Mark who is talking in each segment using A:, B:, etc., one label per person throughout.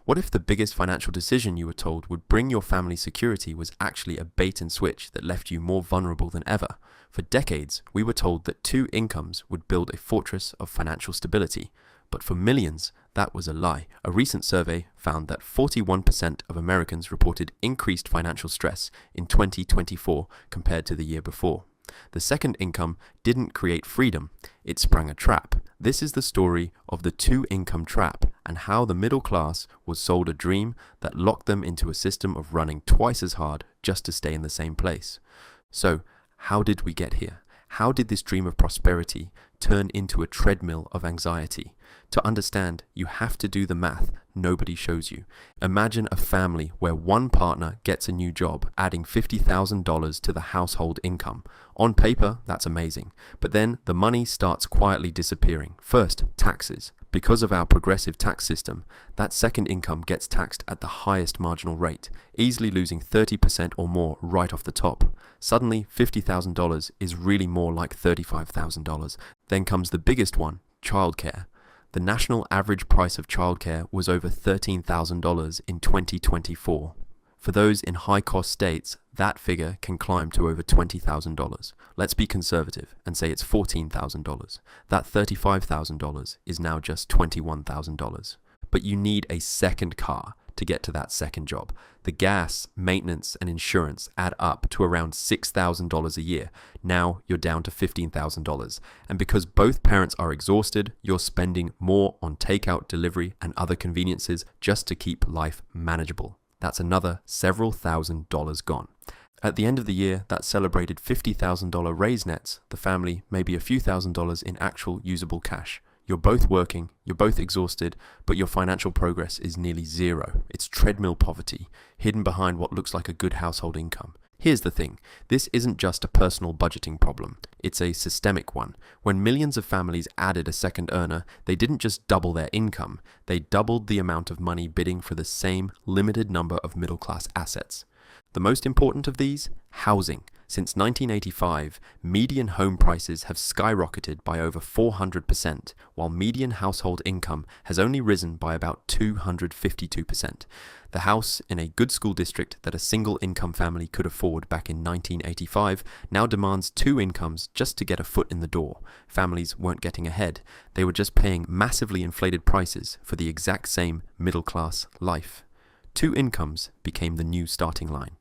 A: What if the biggest financial decision you were told would bring your family security was actually a bait and switch that left you more vulnerable than ever? For decades, we were told that two incomes would build a fortress of financial stability. But for millions, that was a lie. A recent survey found that 41% of Americans reported increased financial stress in 2024 compared to the year before. The second income didn't create freedom, it sprang a trap. This is the story of the two-income trap and how the middle class was sold a dream that locked them into a system of running twice as hard just to stay in the same place. So, how did we get here? How did this dream of prosperity turn into a treadmill of anxiety? To understand, you have to do the math nobody shows you. Imagine a family where one partner gets a new job, adding $50,000 to the household income. On paper, that's amazing. But then the money starts quietly disappearing. First, taxes. Because of our progressive tax system, that second income gets taxed at the highest marginal rate, easily losing 30% or more right off the top. Suddenly, $50,000 is really more like $35,000. Then comes the biggest one, childcare. The national average price of childcare was over $13,000 in 2024. For those in high-cost states, that figure can climb to over $20,000. Let's be conservative and say it's $14,000. That $35,000 is now just $21,000. But you need a second car to get to that second job. The gas, maintenance, and insurance add up to around $6,000 a year. Now you're down to $15,000. And because both parents are exhausted, you're spending more on takeout, delivery, and other conveniences just to keep life manageable. That's another several $1,000s gone. At the end of the year, that celebrated $50,000 raise nets the family maybe a few $1,000s in actual usable cash. You're both working, you're both exhausted, but your financial progress is nearly zero. It's treadmill poverty, hidden behind what looks like a good household income. Here's the thing, this isn't just a personal budgeting problem, it's a systemic one. When millions of families added a second earner, they didn't just double their income, they doubled the amount of money bidding for the same limited number of middle-class assets. The most important of these? Housing. Since 1985, median home prices have skyrocketed by over 400%, while median household income has only risen by about 252%. The house in a good school district that a single income family could afford back in 1985 now demands two incomes just to get a foot in the door. Families weren't getting ahead, they were just paying massively inflated prices for the exact same middle-class life. Two incomes became the new starting line.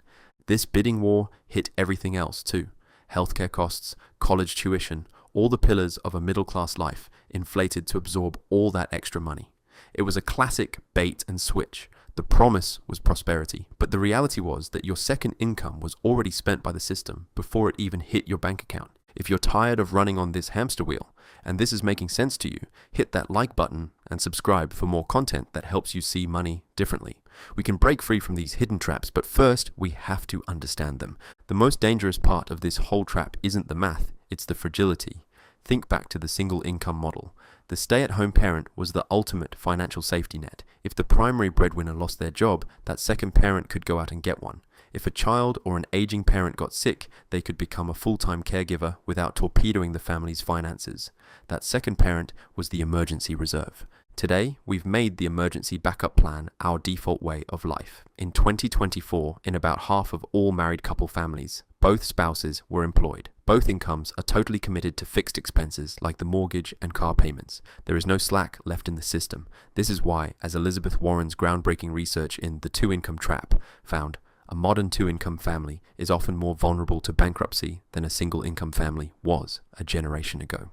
A: This bidding war hit everything else too. Healthcare costs, college tuition, all the pillars of a middle-class life inflated to absorb all that extra money. It was a classic bait and switch. The promise was prosperity, but the reality was that your second income was already spent by the system before it even hit your bank account. If you're tired of running on this hamster wheel, and this is making sense to you, hit that like button and subscribe for more content that helps you see money differently. We can break free from these hidden traps, but first we have to understand them. The most dangerous part of this whole trap isn't the math, it's the fragility. Think back to the single income model. The stay-at-home parent was the ultimate financial safety net. If the primary breadwinner lost their job, that second parent could go out and get one. If a child or an aging parent got sick, they could become a full-time caregiver without torpedoing the family's finances. That second parent was the emergency reserve. Today, we've made the emergency backup plan our default way of life. In 2024, in about half of all married couple families, both spouses were employed. Both incomes are totally committed to fixed expenses like the mortgage and car payments. There is no slack left in the system. This is why, as Elizabeth Warren's groundbreaking research in The Two-Income Trap found, a modern two-income family is often more vulnerable to bankruptcy than a single-income family was a generation ago.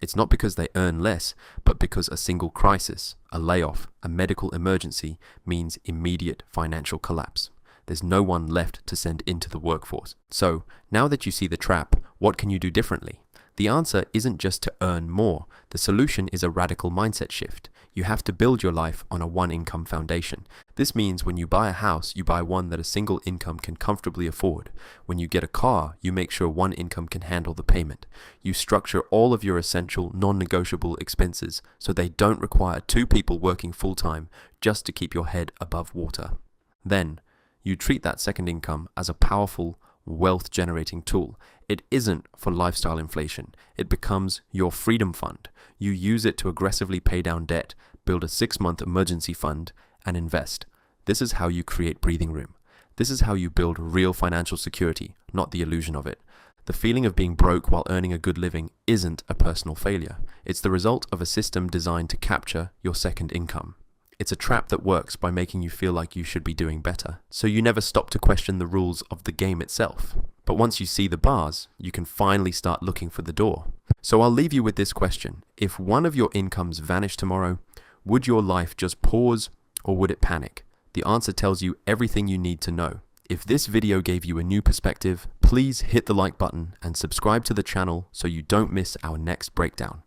A: It's not because they earn less, but because a single crisis, a layoff, a medical emergency means immediate financial collapse. There's no one left to send into the workforce. So, now that you see the trap, what can you do differently? The answer isn't just to earn more. The solution is a radical mindset shift. You have to build your life on a one-income foundation. This means when you buy a house, you buy one that a single income can comfortably afford. When you get a car, you make sure one income can handle the payment. You structure all of your essential, non-negotiable expenses so they don't require two people working full-time just to keep your head above water. Then, you treat that second income as a powerful, wealth-generating tool. It isn't for lifestyle inflation. It becomes your freedom fund. You use it to aggressively pay down debt, build a 6-month emergency fund, and invest. This is how you create breathing room. This is how you build real financial security, not the illusion of it. The feeling of being broke while earning a good living isn't a personal failure. It's the result of a system designed to capture your second income. It's a trap that works by making you feel like you should be doing better, so you never stop to question the rules of the game itself. But once you see the bars, you can finally start looking for the door. So I'll leave you with this question. If one of your incomes vanished tomorrow, would your life just pause or would it panic? The answer tells you everything you need to know. If this video gave you a new perspective, please hit the like button and subscribe to the channel so you don't miss our next breakdown.